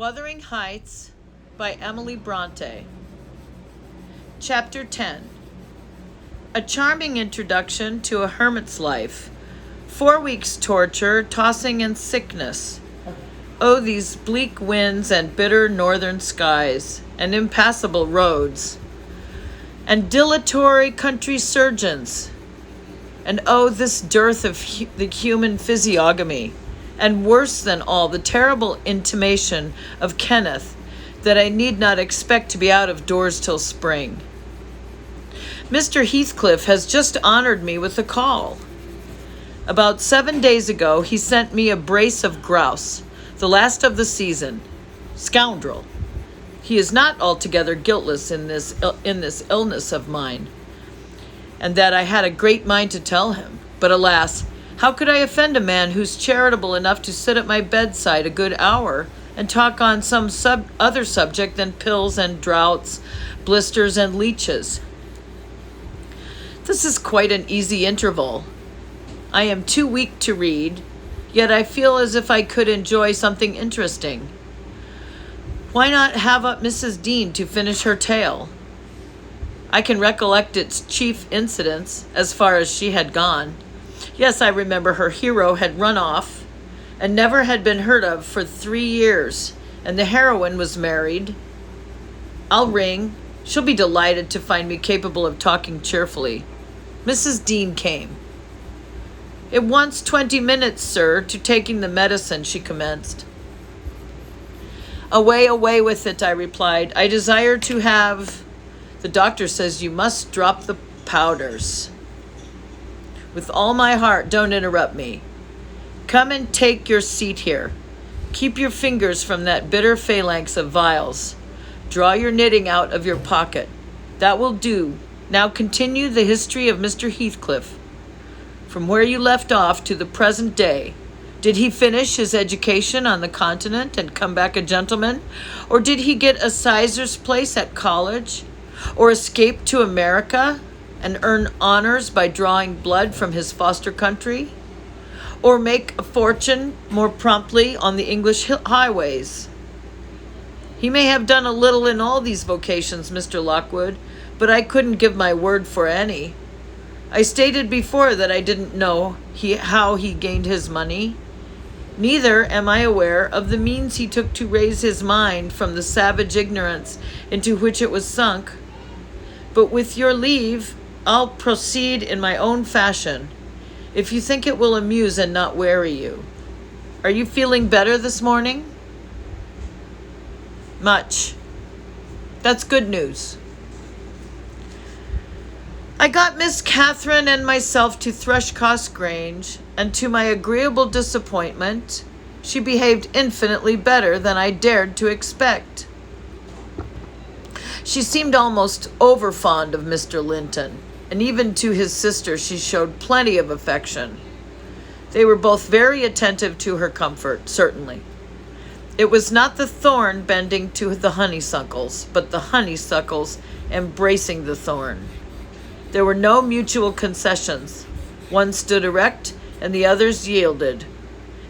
Wuthering Heights by Emily Bronte. Chapter 10. A charming introduction to a hermit's life. 4 weeks' torture, tossing in sickness. Oh, these bleak winds and bitter northern skies, and impassable roads, and dilatory country surgeons. And oh, this dearth of the human physiognomy. And worse than all, the terrible intimation of Kenneth that I need not expect to be out of doors till spring. Mr. Heathcliff has just honored me with a call. About 7 days ago, he sent me a brace of grouse, the last of the season. Scoundrel. He is not altogether guiltless in this illness of mine, and that I had a great mind to tell him. But alas, how could I offend a man who's charitable enough to sit at my bedside a good hour and talk on some other subject than pills and droughts, blisters and leeches? This is quite an easy interval. I am too weak to read, yet I feel as if I could enjoy something interesting. Why not have up Mrs. Dean to finish her tale? I can recollect its chief incidents, as far as she had gone. Yes, I remember her hero had run off and never had been heard of for 3 years, and the heroine was married. I'll ring. She'll be delighted to find me capable of talking cheerfully. Mrs. Dean came. It wants 20 minutes, sir, to taking the medicine, she commenced. Away with it, I replied. I desire to have... The doctor says you must drop the powders. With all my heart, don't interrupt me. Come and take your seat here. Keep your fingers from that bitter phalanx of vials. Draw your knitting out of your pocket. That will do. Now continue the history of Mr. Heathcliff. From where you left off to the present day. Did he finish his education on the continent and come back a gentleman? Or did he get a sizar's place at college? Or escape to America and earn honors by drawing blood from his foster country? Or make a fortune more promptly on the English highways? He may have done a little in all these vocations, Mr. Lockwood, but I couldn't give my word for any. I stated before that I didn't know how he gained his money. Neither am I aware of the means he took to raise his mind from the savage ignorance into which it was sunk. But with your leave, I'll proceed in my own fashion, if you think it will amuse and not weary you. Are you feeling better this morning? Much. That's good news. I got Miss Catherine and myself to Thrushcross Grange, and to my agreeable disappointment, she behaved infinitely better than I dared to expect. She seemed almost over-fond of Mr. Linton, and even to his sister she showed plenty of affection. They were both very attentive to her comfort, certainly. It was not the thorn bending to the honeysuckles, but the honeysuckles embracing the thorn. There were no mutual concessions. One stood erect, and the others yielded.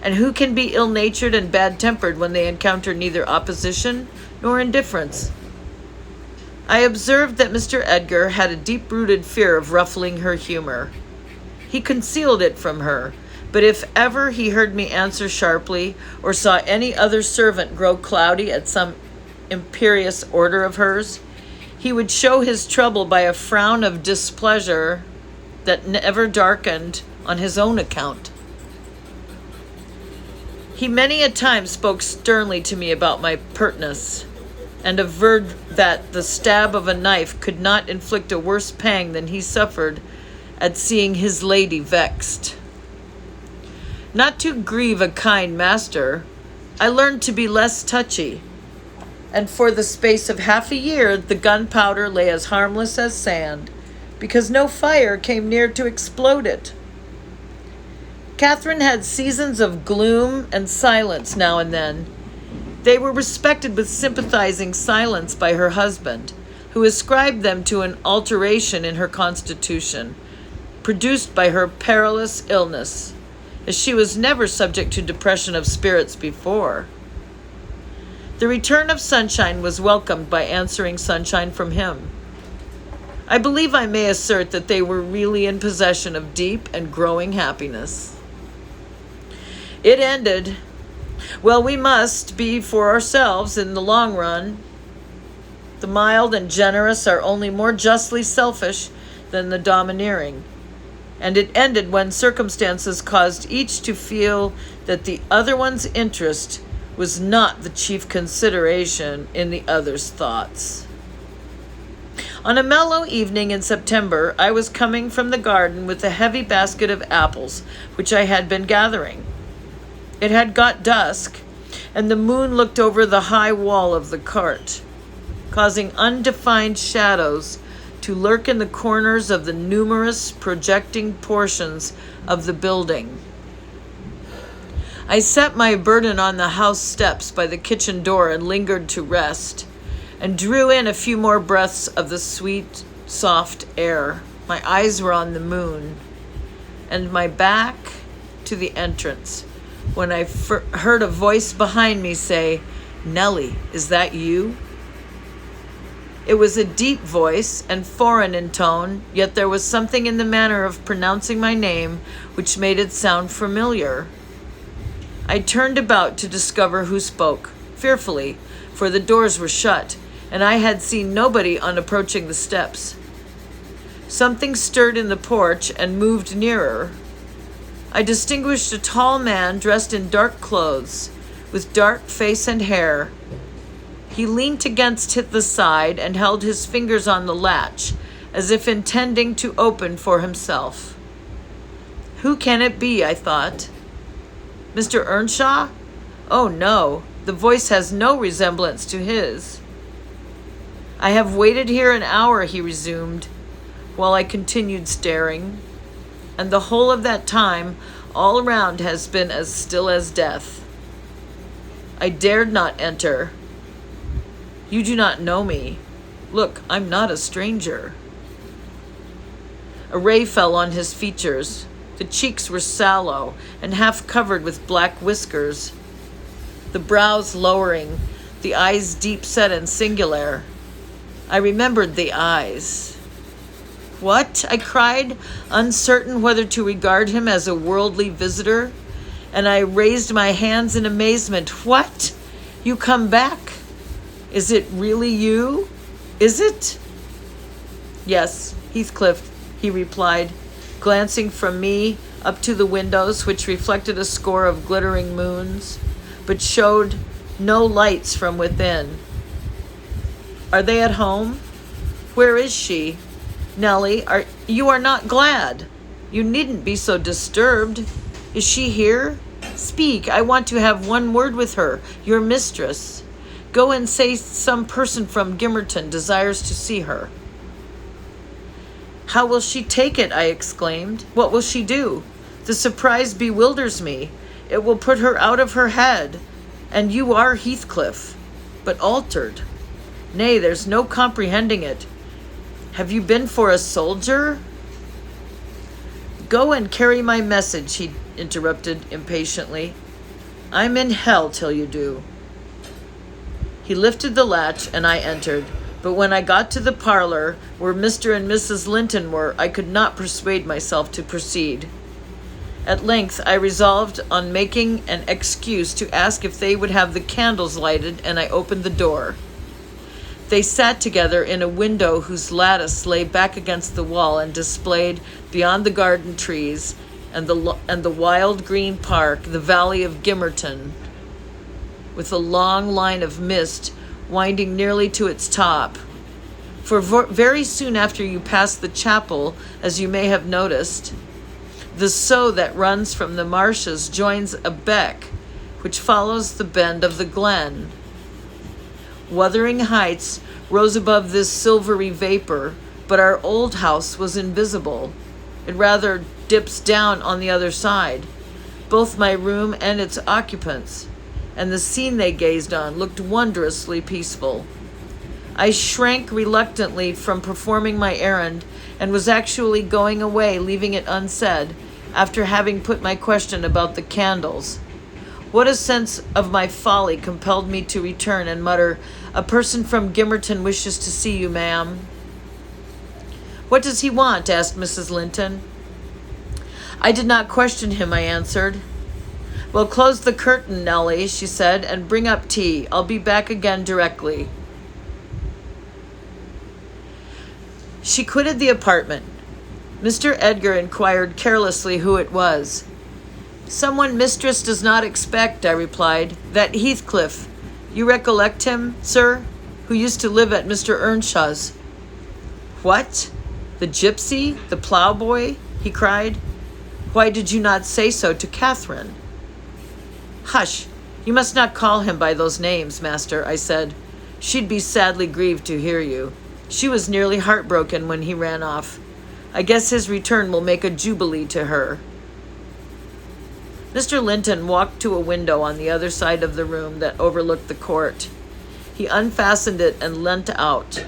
And who can be ill-natured and bad-tempered when they encounter neither opposition nor indifference? I observed that Mr. Edgar had a deep-rooted fear of ruffling her humor. He concealed it from her, but if ever he heard me answer sharply or saw any other servant grow cloudy at some imperious order of hers, he would show his trouble by a frown of displeasure that never darkened on his own account. He many a time spoke sternly to me about my pertness, and averred that the stab of a knife could not inflict a worse pang than he suffered at seeing his lady vexed. Not to grieve a kind master, I learned to be less touchy, and for the space of half a year the gunpowder lay as harmless as sand, because no fire came near to explode it. Catherine had seasons of gloom and silence now and then. They were respected with sympathizing silence by her husband, who ascribed them to an alteration in her constitution, produced by her perilous illness, as she was never subject to depression of spirits before. The return of sunshine was welcomed by answering sunshine from him. I believe I may assert that they were really in possession of deep and growing happiness. It ended. Well, we must be for ourselves in the long run. The mild and generous are only more justly selfish than the domineering. And it ended when circumstances caused each to feel that the other one's interest was not the chief consideration in the other's thoughts. On a mellow evening in September, I was coming from the garden with a heavy basket of apples, which I had been gathering. It had got dusk, and the moon looked over the high wall of the cart, causing undefined shadows to lurk in the corners of the numerous projecting portions of the building. I set my burden on the house steps by the kitchen door and lingered to rest, and drew in a few more breaths of the sweet, soft air. My eyes were on the moon, and my back to the entrance, when I heard a voice behind me say, "Nellie, is that you?" It was a deep voice and foreign in tone, yet there was something in the manner of pronouncing my name which made it sound familiar. I turned about to discover who spoke, fearfully, for the doors were shut, and I had seen nobody on approaching the steps. Something stirred in the porch and moved nearer. I distinguished a tall man dressed in dark clothes, with dark face and hair. He leaned against the side and held his fingers on the latch, as if intending to open for himself. Who can it be, I thought. Mr. Earnshaw? Oh, no, the voice has no resemblance to his. I have waited here an hour, he resumed, while I continued staring, and the whole of that time all around has been as still as death. I dared not enter. You do not know me. Look, I'm not a stranger. A ray fell on his features. The cheeks were sallow and half covered with black whiskers, the brows lowering, the eyes deep set and singular. I remembered the eyes. What? I cried, uncertain whether to regard him as a worldly visitor, and I raised my hands in amazement. What? You come back? Is it really you? Is it? Yes, Heathcliff, he replied, glancing from me up to the windows, which reflected a score of glittering moons, but showed no lights from within. Are they at home? Where is she? Nellie, you are not glad. You needn't be so disturbed. Is she here? Speak, I want to have one word with her, your mistress. Go and say some person from Gimmerton desires to see her. How will she take it? I exclaimed. What will she do? The surprise bewilders me. It will put her out of her head. And you are Heathcliff, but altered. Nay, there's no comprehending it. Have you been for a soldier? Go and carry my message, he interrupted impatiently. I'm in hell till you do. He lifted the latch and I entered, but when I got to the parlor where Mr. and Mrs. Linton were, I could not persuade myself to proceed. At length I resolved on making an excuse to ask if they would have the candles lighted, and I opened the door. They sat together in a window whose lattice lay back against the wall and displayed, beyond the garden trees and the wild green park, the valley of Gimmerton, with a long line of mist winding nearly to its top. For very soon after you pass the chapel, as you may have noticed, the sow that runs from the marshes joins a beck which follows the bend of the glen. Wuthering Heights rose above this silvery vapor, but our old house was invisible. It rather dips down on the other side. Both my room and its occupants, and the scene they gazed on, looked wondrously peaceful. I shrank reluctantly from performing my errand, and was actually going away, leaving it unsaid, after having put my question about the candles, What a sense of my folly compelled me to return and mutter, "A person from Gimmerton wishes to see you, ma'am." "What does he want?" asked Mrs. Linton. "I did not question him," I answered. "Well, close the curtain, Nellie," she said, "and bring up tea. I'll be back again directly." She quitted the apartment. Mr. Edgar inquired carelessly who it was. "Someone mistress does not expect," I replied. "That Heathcliff. You recollect him, sir, who used to live at Mr. Earnshaw's." "What? The gypsy? The ploughboy?" he cried. "Why did you not say so to Catherine?" "Hush! You must not call him by those names, master," I said. "She'd be sadly grieved to hear you. She was nearly heartbroken when he ran off. I guess his return will make a jubilee to her." Mr. Linton walked to a window on the other side of the room that overlooked the court. He unfastened it and leant out.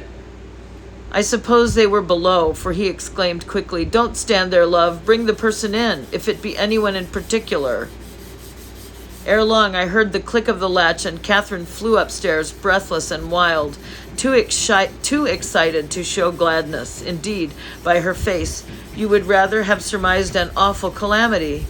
I suppose they were below, for he exclaimed quickly, "Don't stand there, love. Bring the person in, if it be anyone in particular." Ere long I heard the click of the latch, and Catherine flew upstairs, breathless and wild, too excited to show gladness. Indeed, by her face, you would rather have surmised an awful calamity.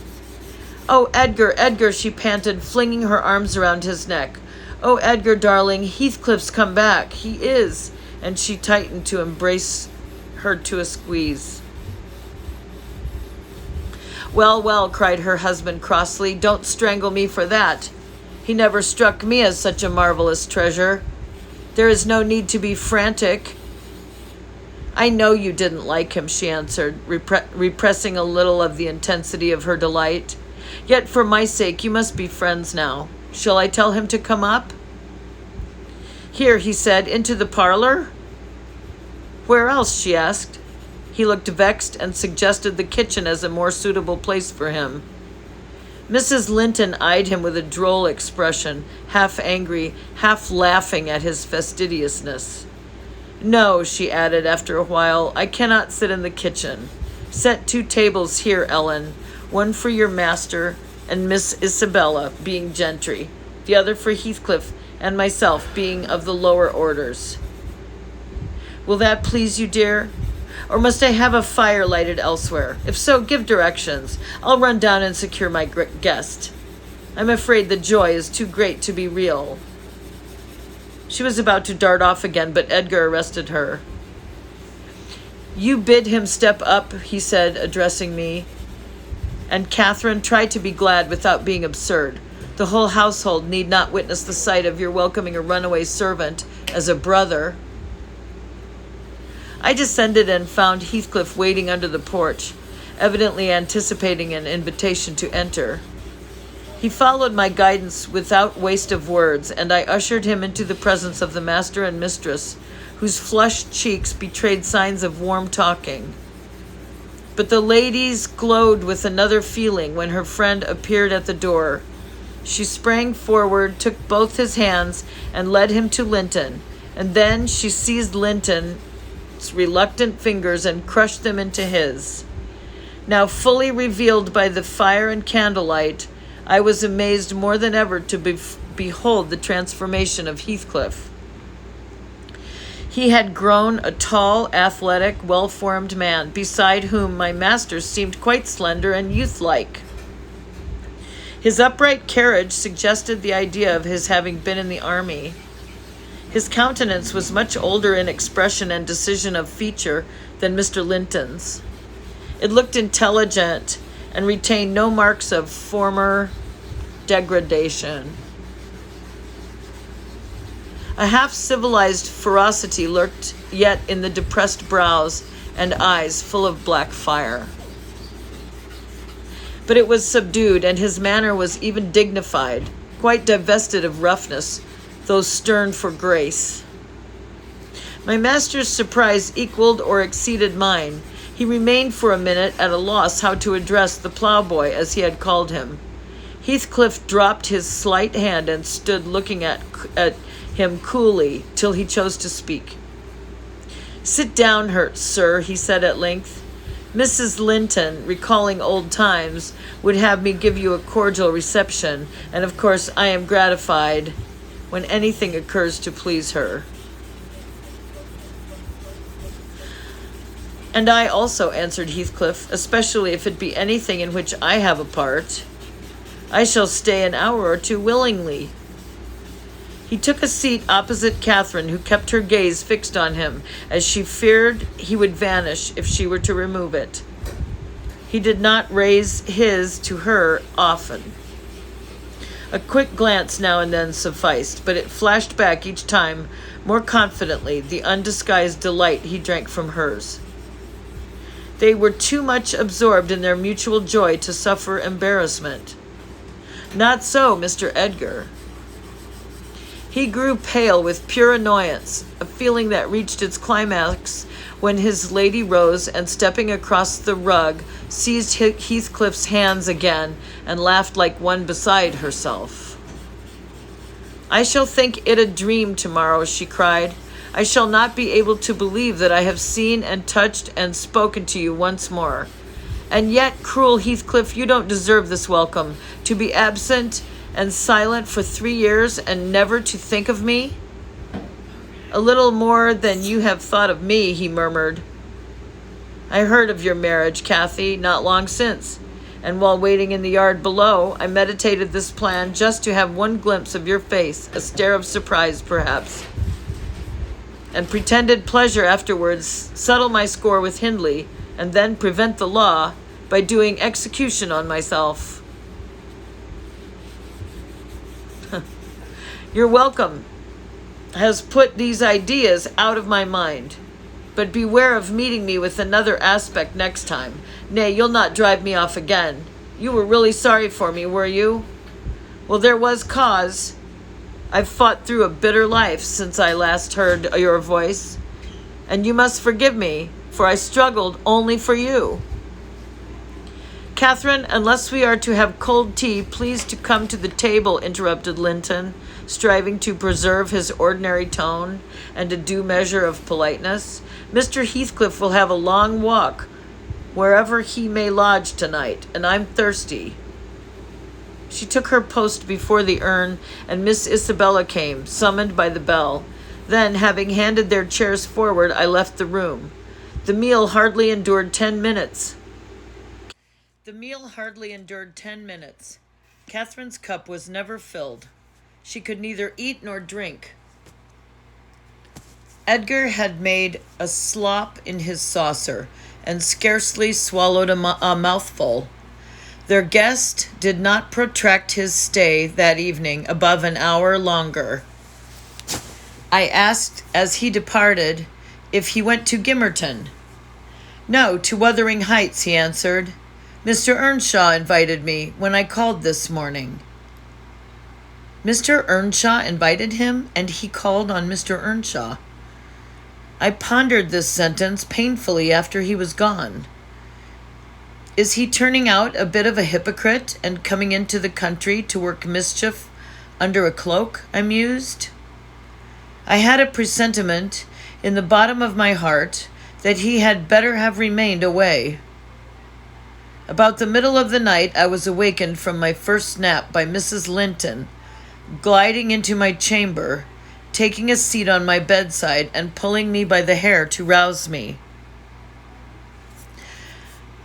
"Oh, Edgar, Edgar," she panted, flinging her arms around his neck. "Oh, Edgar, darling, Heathcliff's come back. He is." And she tightened to embrace her to a squeeze. "Well, well," cried her husband crossly, "don't strangle me for that. He never struck me as such a marvelous treasure. There is no need to be frantic." "I know you didn't like him," she answered, repressing a little of the intensity of her delight. "Yet for my sake you must be friends now. Shall I tell him to come up?" "Here," he said, "into the parlor?" "Where else?" she asked. He looked vexed and suggested the kitchen as a more suitable place for him. Mrs. Linton eyed him with a droll expression, half angry, half laughing at his fastidiousness. "No," she added after a while, "I cannot sit in the kitchen. Set 2 tables here, Ellen, one for your master and Miss Isabella, being gentry, the other for Heathcliff and myself, being of the lower orders. Will that please you, dear? Or must I have a fire lighted elsewhere? If so, give directions. I'll run down and secure my guest. I'm afraid the joy is too great to be real." She was about to dart off again, but Edgar arrested her. "You bid him step up," he said, addressing me. "And Catherine, try to be glad without being absurd. The whole household need not witness the sight of your welcoming a runaway servant as a brother." I descended and found Heathcliff waiting under the porch, evidently anticipating an invitation to enter. He followed my guidance without waste of words, and I ushered him into the presence of the master and mistress, whose flushed cheeks betrayed signs of warm talking. But the ladies glowed with another feeling when her friend appeared at the door. She sprang forward, took both his hands, and led him to Linton, and then she seized Linton's reluctant fingers and crushed them into his. Now fully revealed by the fire and candlelight, I was amazed more than ever to behold the transformation of Heathcliff. He had grown a tall, athletic, well-formed man, beside whom my master seemed quite slender and youth-like. His upright carriage suggested the idea of his having been in the army. His countenance was much older in expression and decision of feature than Mr. Linton's. It looked intelligent and retained no marks of former degradation. A half-civilized ferocity lurked yet in the depressed brows and eyes full of black fire. But it was subdued, and his manner was even dignified, quite divested of roughness, though stern for grace. My master's surprise equaled or exceeded mine. He remained for a minute at a loss how to address the ploughboy, as he had called him. Heathcliff dropped his slight hand and stood looking at him coolly till he chose to speak. "Sit down, sir," he said at length. Mrs. Linton, recalling old times, would have me give you a cordial reception, and of course I am gratified when anything occurs to please her. And I also, answered Heathcliff, especially if it be anything in which I have a part. I shall stay an hour or two willingly. He took a seat opposite Catherine, who kept her gaze fixed on him, as she feared he would vanish if she were to remove it. He did not raise his to her often. A quick glance now and then sufficed, but it flashed back each time more confidently the undisguised delight he drank from hers. They were too much absorbed in their mutual joy to suffer embarrassment. Not so Mr. Edgar. He grew pale with pure annoyance, a feeling that reached its climax when his lady rose and, stepping across the rug, seized Heathcliff's hands again and laughed like one beside herself. I shall think it a dream tomorrow, she cried. I shall not be able to believe that I have seen and touched and spoken to you once more. And yet, cruel Heathcliff, you don't deserve this welcome, to be absent and silent for 3 years and never to think of me? A little more than you have thought of me, he murmured. I heard of your marriage, Cathy, not long since, and while waiting in the yard below, I meditated this plan just to have one glimpse of your face, a stare of surprise, perhaps, and pretended pleasure afterwards, settle my score with Hindley, and then prevent the law by doing execution on myself. Your welcome has put these ideas out of my mind, but beware of meeting me with another aspect next time. Nay, you'll not drive me off again. You were really sorry for me, were you? Well, there was cause. I've fought through a bitter life since I last heard your voice, and you must forgive me, for I struggled only for you. Catherine, unless we are to have cold tea, please to come to the table, interrupted Linton, striving to preserve his ordinary tone and a due measure of politeness. Mr. Heathcliff will have a long walk wherever he may lodge tonight, and I'm thirsty. She took her post before the urn, and Miss Isabella came, summoned by the bell. Then, having handed their chairs forward, I left the room. The meal hardly endured 10 minutes. Catherine's cup was never filled. She could neither eat nor drink. Edgar had made a slop in his saucer and scarcely swallowed a mouthful. Their guest did not protract his stay that evening above an hour longer. I asked as he departed if he went to Gimmerton. No, to Wuthering Heights, he answered. Mr. Earnshaw invited me when I called this morning. Mr. Earnshaw invited him, and he called on Mr. Earnshaw. I pondered this sentence painfully after he was gone. Is he turning out a bit of a hypocrite and coming into the country to work mischief under a cloak? I mused. I had a presentiment in the bottom of my heart that he had better have remained away. About the middle of the night, I was awakened from my first nap by Mrs. Linton, gliding into my chamber, taking a seat on my bedside, and pulling me by the hair to rouse me.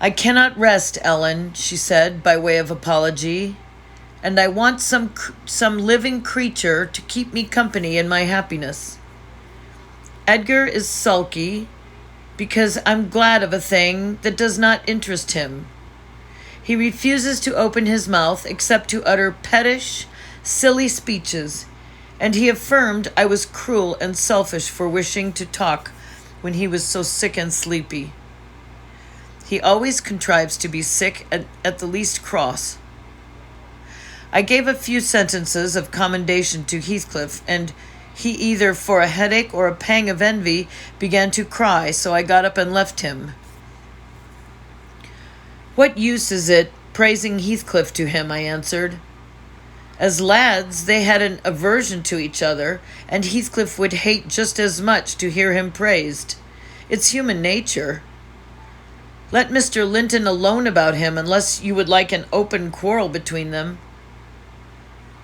I cannot rest, Ellen, she said, by way of apology, and I want some living creature to keep me company in my happiness. Edgar is sulky because I'm glad of a thing that does not interest him. He refuses to open his mouth except to utter pettish, silly speeches, and he affirmed I was cruel and selfish for wishing to talk when he was so sick and sleepy. He always contrives to be sick at the least cross. I gave a few sentences of commendation to Heathcliff, and he, either for a headache or a pang of envy, began to cry, so I got up and left him. What use is it praising Heathcliff to him, I answered. As lads, they had an aversion to each other, and Heathcliff would hate just as much to hear him praised. It's human nature. Let Mr. Linton alone about him unless you would like an open quarrel between them.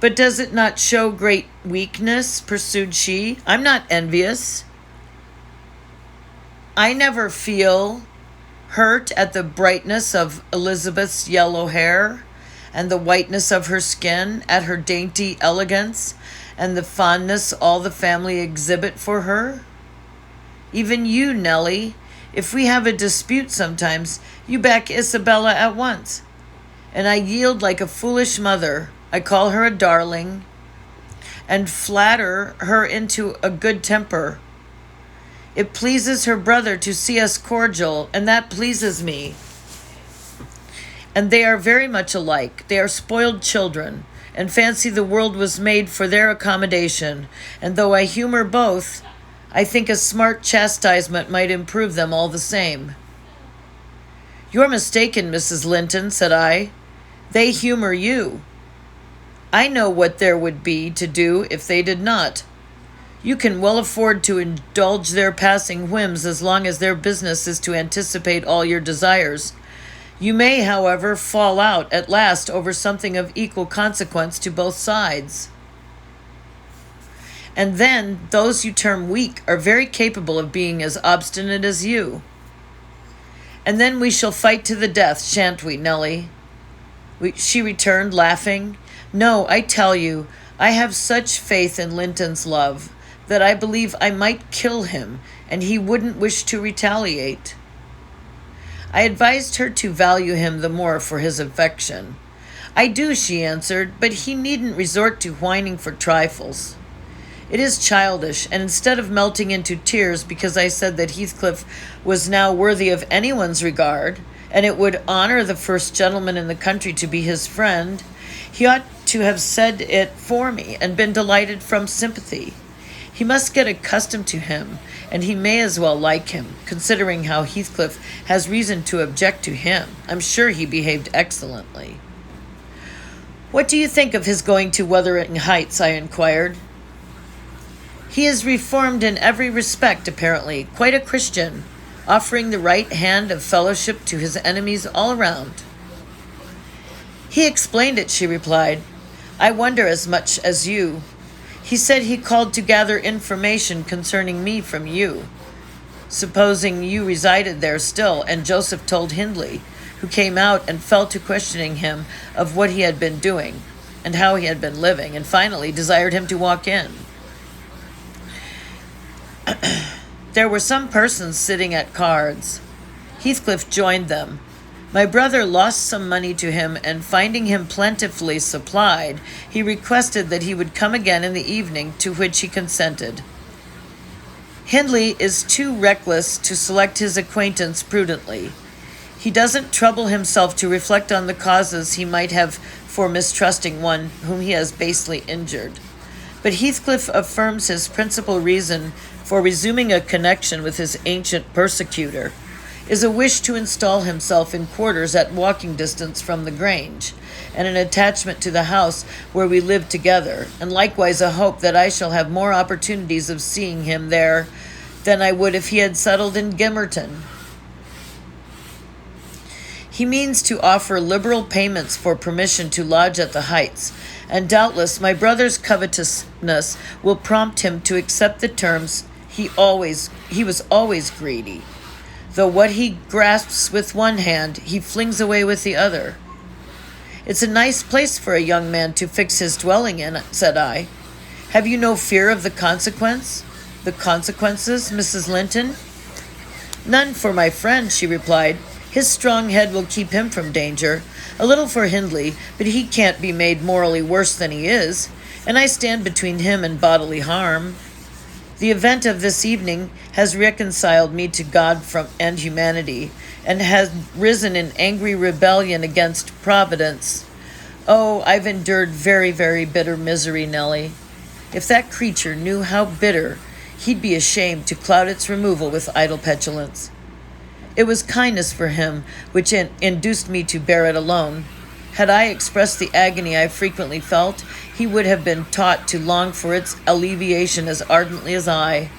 But does it not show great weakness? Pursued she. I'm not envious. I never feel hurt at the brightness of Elizabeth's yellow hair and the whiteness of her skin, at her dainty elegance and the fondness all the family exhibit for her. Even you, Nellie, if we have a dispute sometimes, you back Isabella at once. And I yield like a foolish mother. I call her a darling and flatter her into a good temper. It pleases her brother to see us cordial, and that pleases me. And they are very much alike. They are spoiled children, and fancy the world was made for their accommodation. And though I humor both, I think a smart chastisement might improve them all the same. You're mistaken, Mrs. Linton, said I. They humor you. I know what there would be to do if they did not. You can well afford to indulge their passing whims as long as their business is to anticipate all your desires. You may, however, fall out at last over something of equal consequence to both sides. And then those you term weak are very capable of being as obstinate as you. And then we shall fight to the death, shan't we, Nellie? She returned, laughing. No, I tell you, I have such faith in Linton's love that I believe I might kill him, and he wouldn't wish to retaliate. I advised her to value him the more for his affection. I do, she answered, but he needn't resort to whining for trifles. It is childish, and instead of melting into tears because I said that Heathcliff was now worthy of anyone's regard, and it would honor the first gentleman in the country to be his friend, he ought to have said it for me and been delighted from sympathy. He must get accustomed to him, and he may as well like him, considering how Heathcliff has reason to object to him. I'm sure he behaved excellently. What do you think of his going to Wuthering Heights? I inquired. He is reformed in every respect, apparently, quite a Christian, offering the right hand of fellowship to his enemies all around. He explained it, she replied. I wonder as much as you. He said he called to gather information concerning me from you, supposing you resided there still, and Joseph told Hindley, who came out and fell to questioning him of what he had been doing and how he had been living, and finally desired him to walk in. There were some persons sitting at cards. Heathcliff joined them. My brother lost some money to him, and finding him plentifully supplied, he requested that he would come again in the evening, to which he consented. Hindley is too reckless to select his acquaintance prudently. He doesn't trouble himself to reflect on the causes he might have for mistrusting one whom he has basely injured. But Heathcliff affirms his principal reason for resuming a connection with his ancient persecutor is a wish to install himself in quarters at walking distance from the Grange, and an attachment to the house where we live together, and likewise a hope that I shall have more opportunities of seeing him there than I would if he had settled in Gimmerton. He means to offer liberal payments for permission to lodge at the Heights, and doubtless my brother's covetousness will prompt him to accept the terms. He was always greedy. Though what he grasps with one hand, he flings away with the other. It's a nice place for a young man to fix his dwelling in, said I. Have you no fear of the consequences, Mrs. Linton? None for my friend, she replied. His strong head will keep him from danger. A little for Hindley, but he can't be made morally worse than he is, and I stand between him and bodily harm. The event of this evening has reconciled me to God and humanity, and has risen in angry rebellion against Providence. Oh, I've endured very, very bitter misery, Nellie. If that creature knew how bitter, he'd be ashamed to cloud its removal with idle petulance. It was kindness for him which induced me to bear it alone. Had I expressed the agony I frequently felt, he would have been taught to long for its alleviation as ardently as I.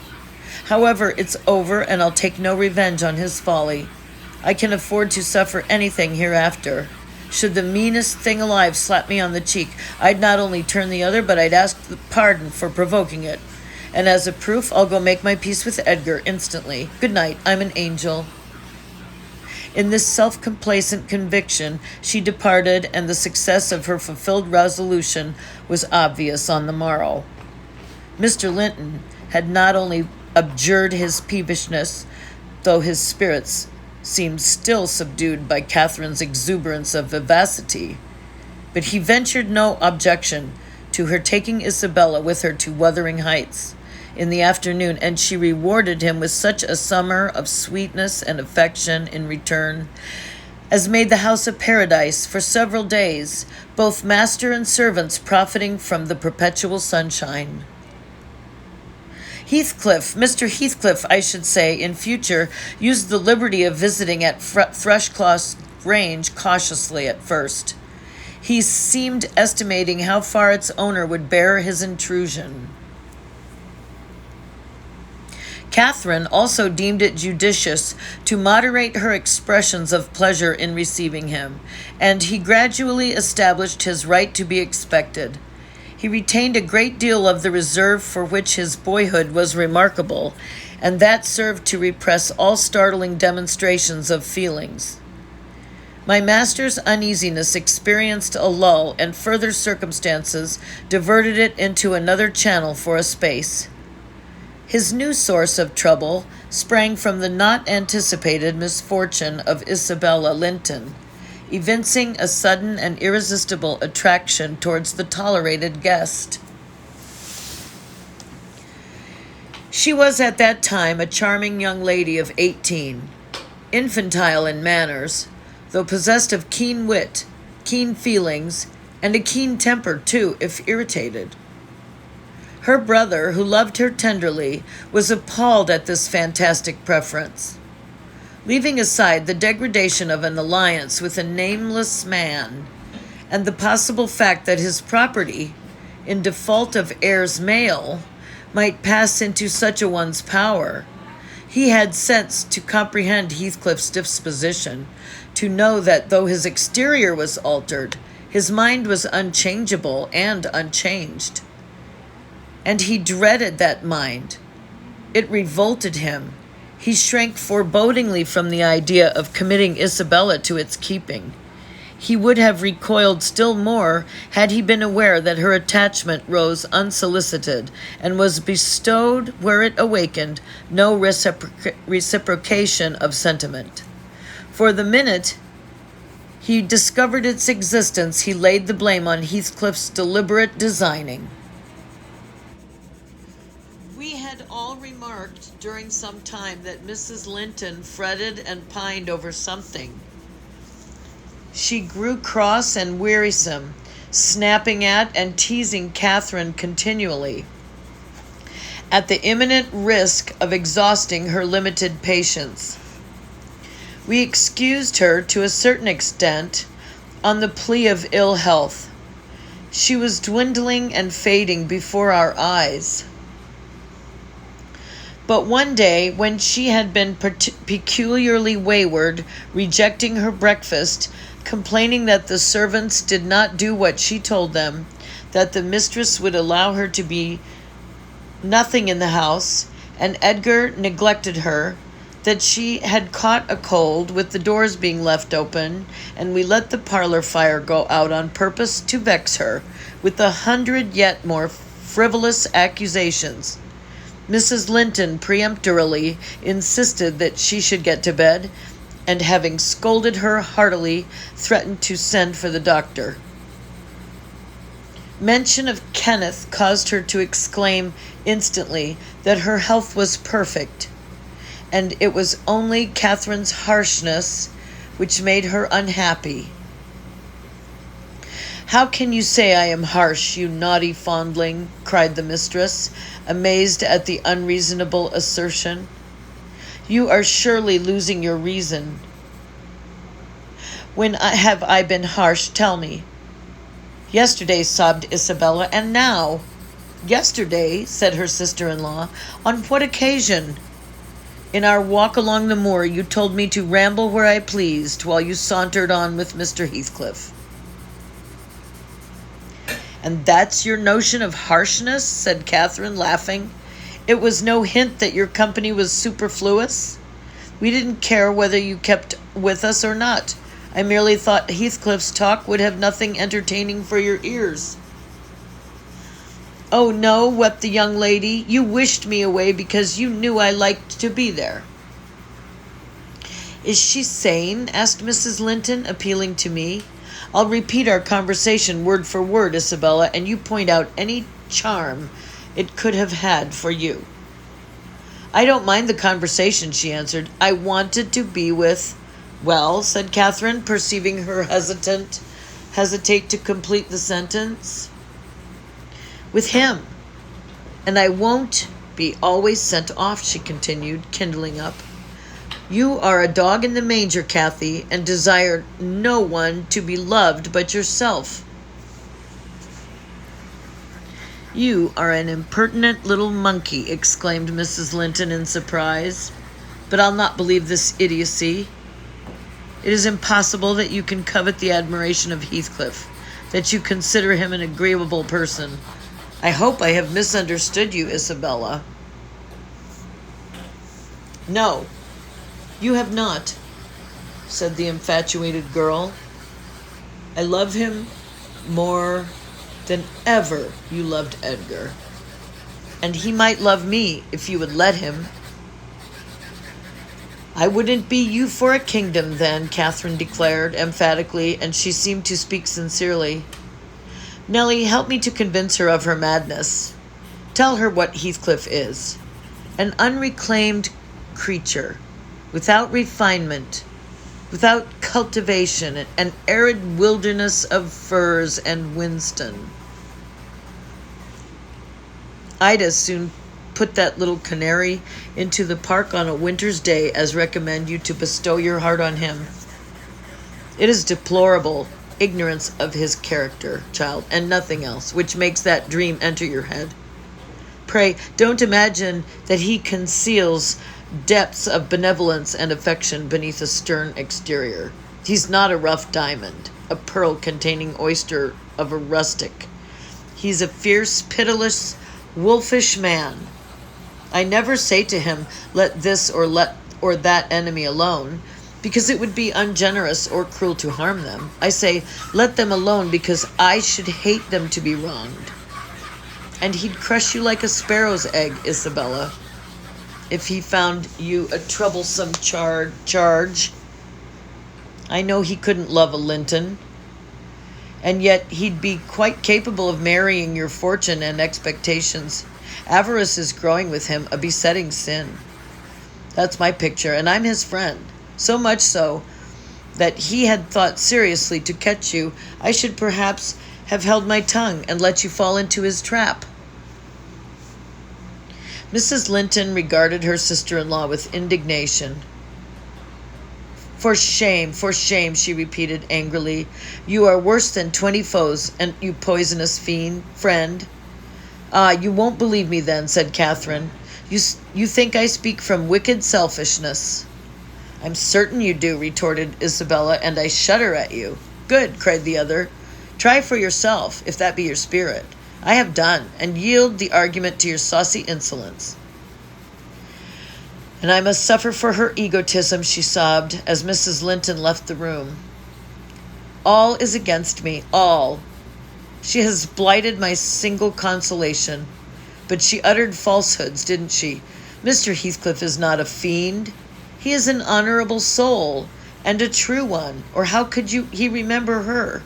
However, it's over, and I'll take no revenge on his folly. I can afford to suffer anything hereafter. Should the meanest thing alive slap me on the cheek, I'd not only turn the other, but I'd ask pardon for provoking it. And as a proof, I'll go make my peace with Edgar instantly. Good night, I'm an angel." In this self-complacent conviction, she departed, and the success of her fulfilled resolution was obvious on the morrow. Mr. Linton had not only abjured his peevishness, though his spirits seemed still subdued by Catherine's exuberance of vivacity, but he ventured no objection to her taking Isabella with her to Wuthering Heights in the afternoon, and she rewarded him with such a summer of sweetness and affection in return as made the house a paradise for several days, both master and servants profiting from the perpetual sunshine. Mr. Heathcliff, I should say, in future, used the liberty of visiting at Thrushcross Grange cautiously at first. He seemed estimating how far its owner would bear his intrusion. Catherine also deemed it judicious to moderate her expressions of pleasure in receiving him, and he gradually established his right to be expected. He retained a great deal of the reserve for which his boyhood was remarkable, and that served to repress all startling demonstrations of feelings. My master's uneasiness experienced a lull, and further circumstances diverted it into another channel for a space. His new source of trouble sprang from the not anticipated misfortune of Isabella Linton, evincing a sudden and irresistible attraction towards the tolerated guest. She was at that time a charming young lady of 18, infantile in manners, though possessed of keen wit, keen feelings, and a keen temper, too, if irritated. Her brother, who loved her tenderly, was appalled at this fantastic preference. Leaving aside the degradation of an alliance with a nameless man, and the possible fact that his property, in default of heirs male, might pass into such a one's power, he had sense to comprehend Heathcliff's disposition, to know that though his exterior was altered, his mind was unchangeable and unchanged. And he dreaded that mind. It revolted him. He shrank forebodingly from the idea of committing Isabella to its keeping. He would have recoiled still more had he been aware that her attachment rose unsolicited and was bestowed where it awakened no reciprocation of sentiment. For the minute he discovered its existence, he laid the blame on Heathcliff's deliberate designing. We had all remarked during some time that Mrs. Linton fretted and pined over something. She grew cross and wearisome, snapping at and teasing Catherine continually, at the imminent risk of exhausting her limited patience. We excused her to a certain extent on the plea of ill health. She was dwindling and fading before our eyes. But one day, when she had been peculiarly wayward, rejecting her breakfast, complaining that the servants did not do what she told them, that the mistress would allow her to be nothing in the house, and Edgar neglected her, that she had caught a cold with the doors being left open, and we let the parlor fire go out on purpose to vex her with 100 yet more frivolous accusations. Mrs. Linton peremptorily insisted that she should get to bed, and having scolded her heartily, threatened to send for the doctor. Mention of Kenneth caused her to exclaim instantly that her health was perfect, and it was only Catherine's harshness which made her unhappy. "How can you say I am harsh, you naughty fondling?" cried the mistress, amazed at the unreasonable assertion. "You are surely losing your reason. When have I been harsh? Tell me." "Yesterday," sobbed Isabella, "and now." "Yesterday," said her sister-in-law. "On what occasion?" In our walk along the moor, you told me to ramble where I pleased while you sauntered on with Mr. Heathcliff. And that's your notion of harshness? Said Catherine, laughing. It was no hint that your company was superfluous? We didn't care whether you kept with us or not. I merely thought Heathcliff's talk would have nothing entertaining for your ears. Oh, no, wept the young lady. You wished me away because you knew I liked to be there. Is she sane? Asked Mrs. Linton, appealing to me. I'll repeat our conversation word for word, Isabella, and you point out any charm it could have had for you. I don't mind the conversation, she answered. I wanted to be with... Well, said Catherine, perceiving her hesitate to complete the sentence. With him. And I won't be always sent off, she continued, kindling up. You are a dog in the manger, Cathy, and desire no one to be loved but yourself. You are an impertinent little monkey, exclaimed Mrs. Linton in surprise. But I'll not believe this idiocy. It is impossible that you can covet the admiration of Heathcliff, that you consider him an agreeable person. I hope I have misunderstood you, Isabella. No, you have not, said the infatuated girl. I love him more than ever you loved Edgar. And he might love me if you would let him. I wouldn't be you for a kingdom then, Catherine declared emphatically, and she seemed to speak sincerely. Nellie, help me to convince her of her madness. Tell her what Heathcliff is. An unreclaimed creature, without refinement, without cultivation, an arid wilderness of firs and Winston. I'd as soon put that little canary into the park on a winter's day as recommend you to bestow your heart on him. It is deplorable ignorance of his character, child, and nothing else, which makes that dream enter your head. Pray, don't imagine that he conceals depths of benevolence and affection beneath a stern exterior. He's not a rough diamond, a pearl-containing oyster of a rustic. He's a fierce, pitiless, wolfish man. I never say to him, let this or that enemy alone, because it would be ungenerous or cruel to harm them. I say, let them alone because I should hate them to be wronged. And he'd crush you like a sparrow's egg, Isabella, if he found you a troublesome charge. I know he couldn't love a Linton, and yet he'd be quite capable of marrying your fortune and expectations. Avarice is growing with him, a besetting sin. That's my picture, and I'm his friend. So much so that he had thought seriously to catch you. I should perhaps have held my tongue and let you fall into his trap. Mrs. Linton regarded her sister-in-law with indignation. For shame, she repeated angrily. You are worse than 20 foes, and you poisonous friend. Ah, you won't believe me then, said Catherine. You think I speak from wicked selfishness. I'm certain you do, retorted Isabella, and I shudder at you. Good, cried the other. Try for yourself, if that be your spirit. I have done, and yield the argument to your saucy insolence. And I must suffer for her egotism, she sobbed, as Mrs. Linton left the room. All is against me, all. She has blighted my single consolation. But she uttered falsehoods, didn't she? Mr. Heathcliff is not a fiend. He is an honorable soul, and a true one, or how could he remember her?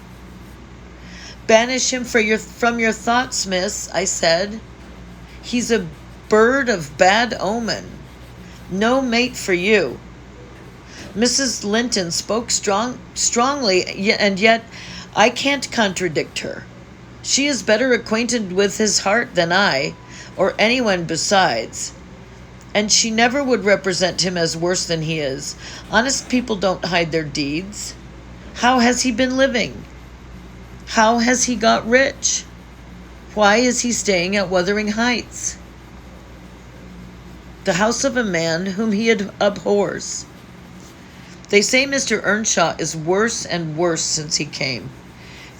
Banish him from your thoughts, miss, I said. He's a bird of bad omen. No mate for you. Mrs. Linton spoke strongly, and yet I can't contradict her. She is better acquainted with his heart than I, or anyone besides. And she never would represent him as worse than he is. Honest people don't hide their deeds. How has he been living? How has he got rich? Why is he staying at Wuthering Heights? the house of a man whom he abhors. They say Mr. Earnshaw is worse and worse since he came.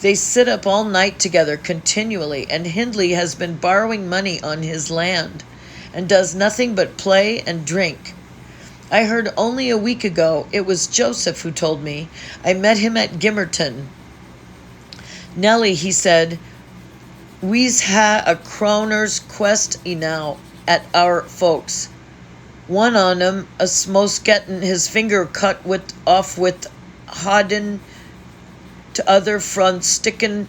They sit up all night together continually, and Hindley has been borrowing money on his land, and does nothing but play and drink. I heard only a week ago, it was Joseph who told me, I met him at Gimmerton. Nellie, he said, we's ha a croner's quest enow at our folks. One on 'em a most gettin' his finger cut off with hodden, t'other front stickin'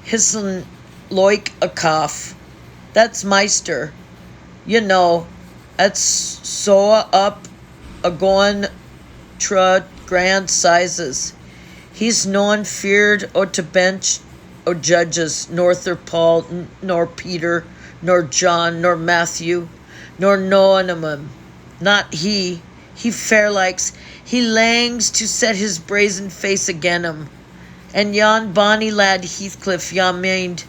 his'n loik a cough. That's Meister. You know, that's soa up a goin' tra grand sizes. He's noan feared o' to bench o' judges, norther Paul, nor Peter, nor John, nor Matthew, nor noan of 'em. Not he. He fair likes, he langs to set his brazen face again 'em. And yon bonny lad Heathcliff, ya mind,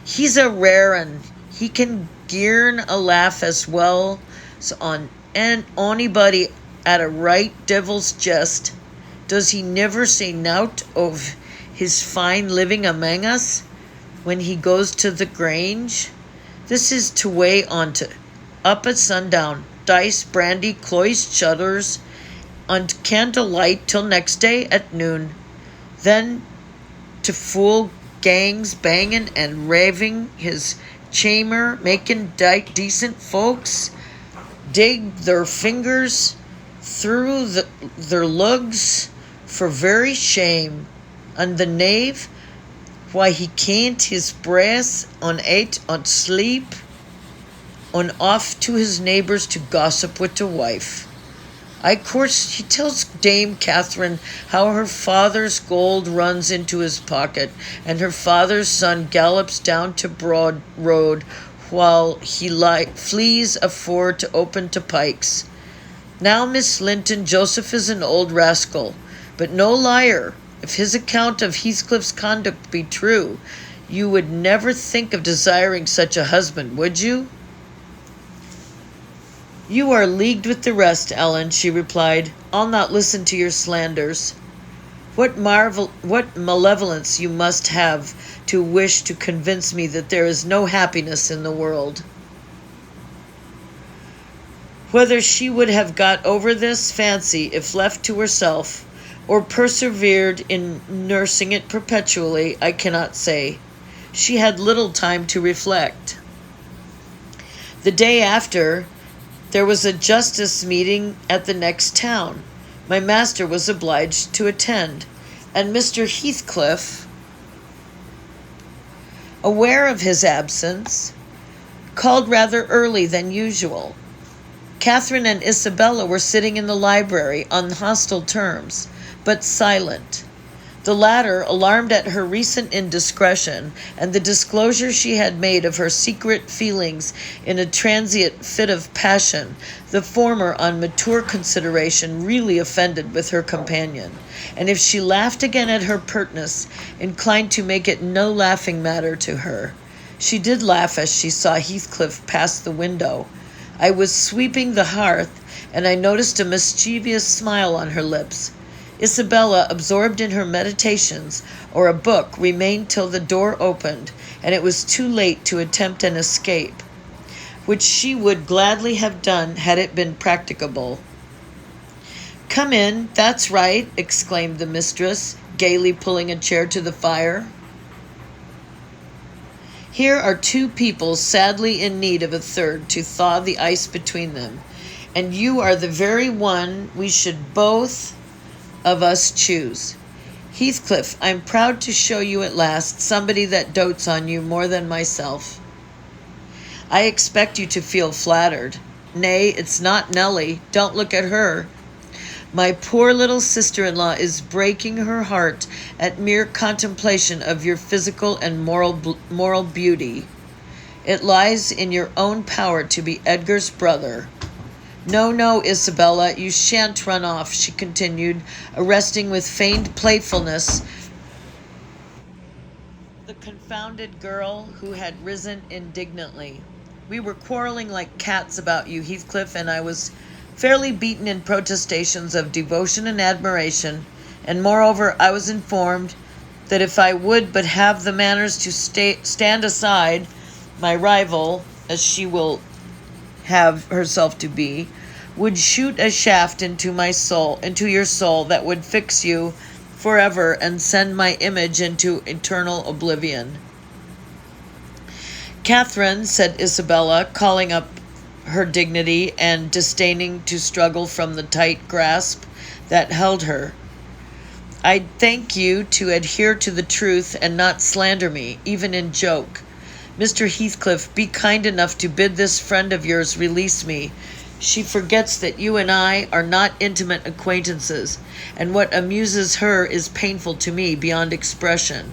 he's a rare un. He can gearn a laugh as well as on onybody at a right devil's jest. Does he never say nowt of his fine living amang us when he goes to the Grange? This is to way on to up at sundown, dice, brandy, cloised shutters, and candlelight till next day at noon. Then to fool gangs banging and raving his chamber, making decent folks dig their fingers through their lugs for very shame. And the knave, why he can't his brass on ate on sleep, on off to his neighbours to gossip with the wife. I course he tells Dame Catherine how her father's gold runs into his pocket, and her father's son gallops down to Broad Road while he flees afore to open to Pikes. Now, Miss Linton, Joseph is an old rascal, but no liar. If his account of Heathcliff's conduct be true, you would never think of desiring such a husband, would you? You are leagued with the rest, Ellen, she replied. I'll not listen to your slanders. What malevolence you must have to wish to convince me that there is no happiness in the world. Whether she would have got over this fancy if left to herself, or persevered in nursing it perpetually, I cannot say. She had little time to reflect. The day after, there was a justice meeting at the next town. My master was obliged to attend, and Mr. Heathcliff, aware of his absence, called rather early than usual. Catherine and Isabella were sitting in the library on hostile terms, but silent. The latter, alarmed at her recent indiscretion and the disclosure she had made of her secret feelings in a transient fit of passion, the former, on mature consideration, really offended with her companion, and if she laughed again at her pertness, inclined to make it no laughing matter to her. She did laugh as she saw Heathcliff pass the window. I was sweeping the hearth, and I noticed a mischievous smile on her lips. Isabella, absorbed in her meditations or a book, remained till the door opened, and it was too late to attempt an escape, which she would gladly have done had it been practicable. Come in, that's right, exclaimed the mistress, gaily pulling a chair to the fire. Here are two people sadly in need of a third to thaw the ice between them, and you are the very one we should both of us choose. Heathcliff, I'm proud to show you at last somebody that dotes on you more than myself. I expect you to feel flattered. Nay, it's not Nellie. Don't look at her. My poor little sister-in-law is breaking her heart at mere contemplation of your physical and moral beauty. It lies in your own power to be Edgar's brother. No, Isabella, you shan't run off, she continued, arresting with feigned playfulness the confounded girl who had risen indignantly. We were quarreling like cats about you, Heathcliff, and I was fairly beaten in protestations of devotion and admiration, and moreover I was informed that if I would but have the manners to stand aside, my rival, as she will have herself to be, would shoot a shaft into your soul that would fix you forever and send my image into eternal oblivion. Catherine, said Isabella, calling up her dignity and disdaining to struggle from the tight grasp that held her, I thank you to adhere to the truth and not slander me, even in joke. Mr. Heathcliff, be kind enough to bid this friend of yours release me. She forgets that you and I are not intimate acquaintances, and what amuses her is painful to me beyond expression.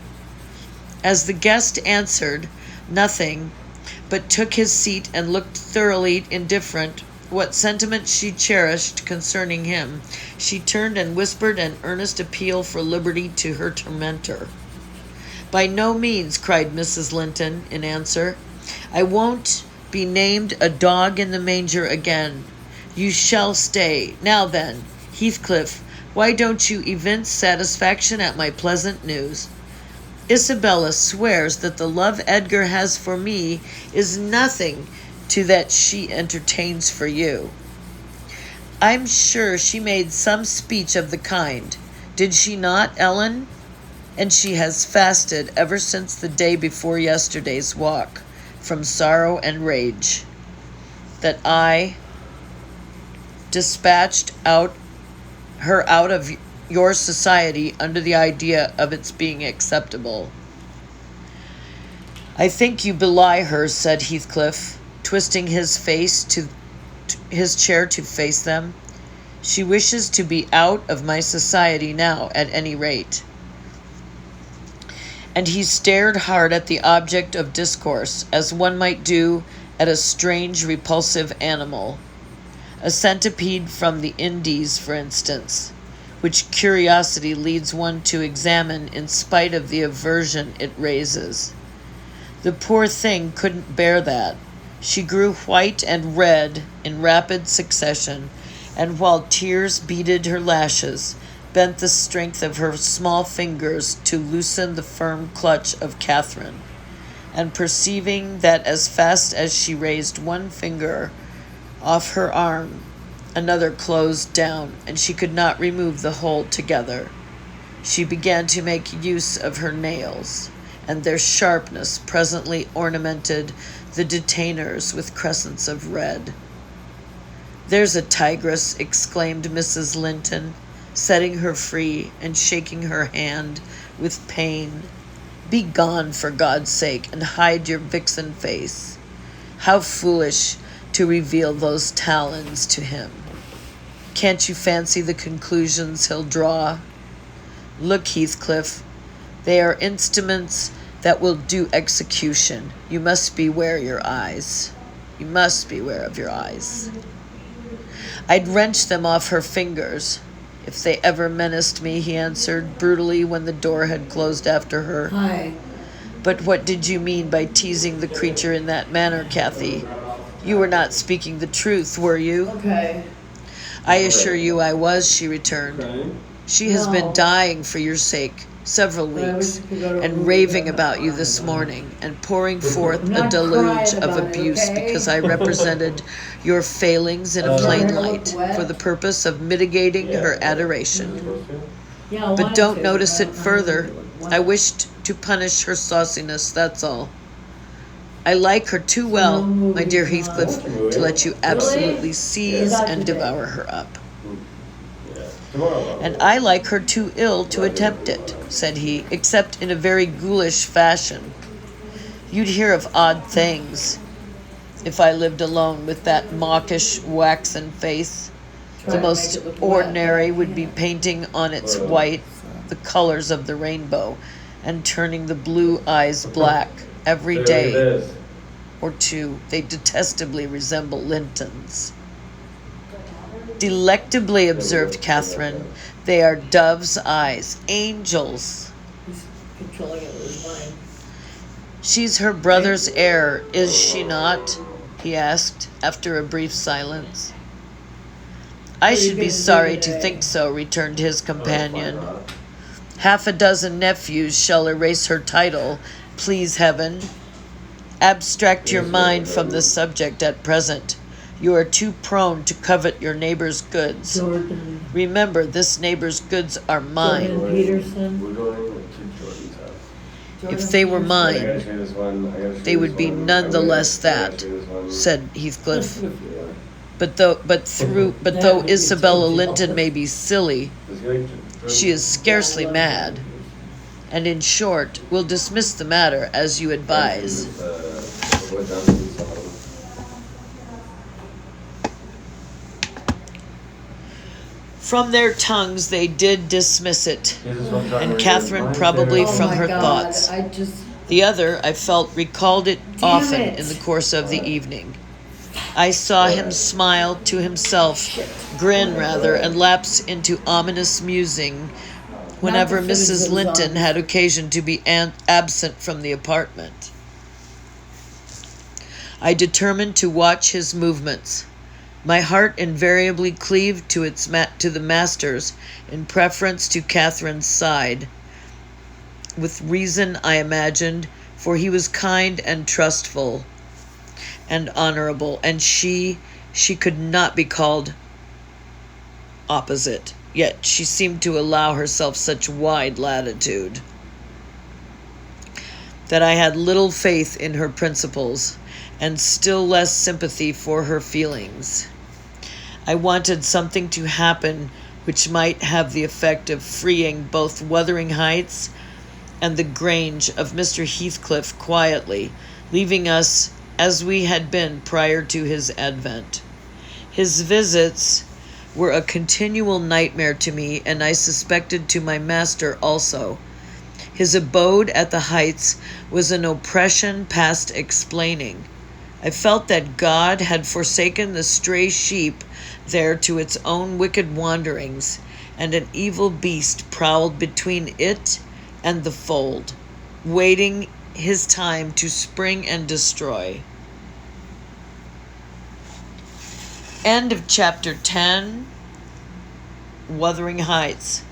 As the guest answered nothing, but took his seat and looked thoroughly indifferent what sentiment she cherished concerning him, she turned and whispered an earnest appeal for liberty to her tormentor. By no means, cried Mrs. Linton in answer. I won't be named a dog in the manger again. You shall stay. Now then, Heathcliff, why don't you evince satisfaction at my pleasant news? Isabella swears that the love Edgar has for me is nothing to that she entertains for you. I'm sure she made some speech of the kind. Did she not, Ellen? And she has fasted ever since the day before yesterday's walk, from sorrow and rage, that I dispatched her out of your society under the idea of its being acceptable. I think you belie her, said Heathcliff, twisting his chair to face them. She wishes to be out of my society now, at any rate. And he stared hard at the object of discourse, as one might do at a strange, repulsive animal. A centipede from the Indies, for instance, which curiosity leads one to examine in spite of the aversion it raises. The poor thing couldn't bear that. She grew white and red in rapid succession, and while tears beaded her lashes, bent the strength of her small fingers to loosen the firm clutch of Catherine, and perceiving that as fast as she raised one finger off her arm, another closed down, and she could not remove the hold together, she began to make use of her nails, and their sharpness presently ornamented the detainers with crescents of red. There's a tigress, exclaimed Mrs. Linton, setting her free and shaking her hand with pain. Be gone, for God's sake, and hide your vixen face. How foolish to reveal those talons to him. Can't you fancy the conclusions he'll draw? Look, Heathcliff, they are instruments that will do execution. You must beware your eyes. You must beware of your eyes. I'd wrench them off her fingers if they ever menaced me, he answered brutally when the door had closed after her. Hi. But what did you mean by teasing the creature in that manner, Kathy? You were not speaking the truth, were you? Okay. I assure you I was, she returned. She has been dying for your sake several weeks, and raving about you this morning, and pouring forth a deluge of abuse because I represented your failings in a plain light for the purpose of mitigating her adoration. But don't notice it further. I wished to punish her sauciness, that's all. I like her too well, my dear Heathcliff, to let you absolutely seize and devour her up. And I like her too ill to attempt it, said he, except in a very ghoulish fashion. You'd hear of odd things if I lived alone with that mawkish, waxen face. The most ordinary would be painting on its white the colors of the rainbow and turning the blue eyes black every day or two. They detestably resemble Linton's. Delectably, observed Catherine. They are dove's eyes, angels. He's controlling it with his mind. She's her brother's heir, is she not? he asked, after a brief silence. I should be sorry to think so, returned his companion. Half a dozen nephews shall erase her title, please heaven. Abstract your mind from the subject at present. You are too prone to covet your neighbor's goods. Remember, this neighbor's goods are mine. If they were mine, they would be none the less that, said Heathcliff. But though Isabella Linton may be silly, she is scarcely mad. And in short, we'll dismiss the matter as you advise. From their tongues they did dismiss it, and Catherine probably from her thoughts. The other, I felt, recalled it often in the course of the evening. I saw him smile to himself, grin rather, and lapse into ominous musing whenever Mrs. Linton had occasion to be absent from the apartment. I determined to watch his movements. My heart invariably cleaved to the master's in preference to Catherine's side. With reason, I imagined, for he was kind and trustful and honorable, and she could not be called opposite, yet she seemed to allow herself such wide latitude that I had little faith in her principles, and still less sympathy for her feelings. I wanted something to happen which might have the effect of freeing both Wuthering Heights and the Grange of Mr. Heathcliff quietly, leaving us as we had been prior to his advent. His visits were a continual nightmare to me, and I suspected to my master also. His abode at the Heights was an oppression past explaining. I felt that God had forsaken the stray sheep there to its own wicked wanderings, and an evil beast prowled between it and the fold, waiting his time to spring and destroy. End of chapter 10, Wuthering Heights.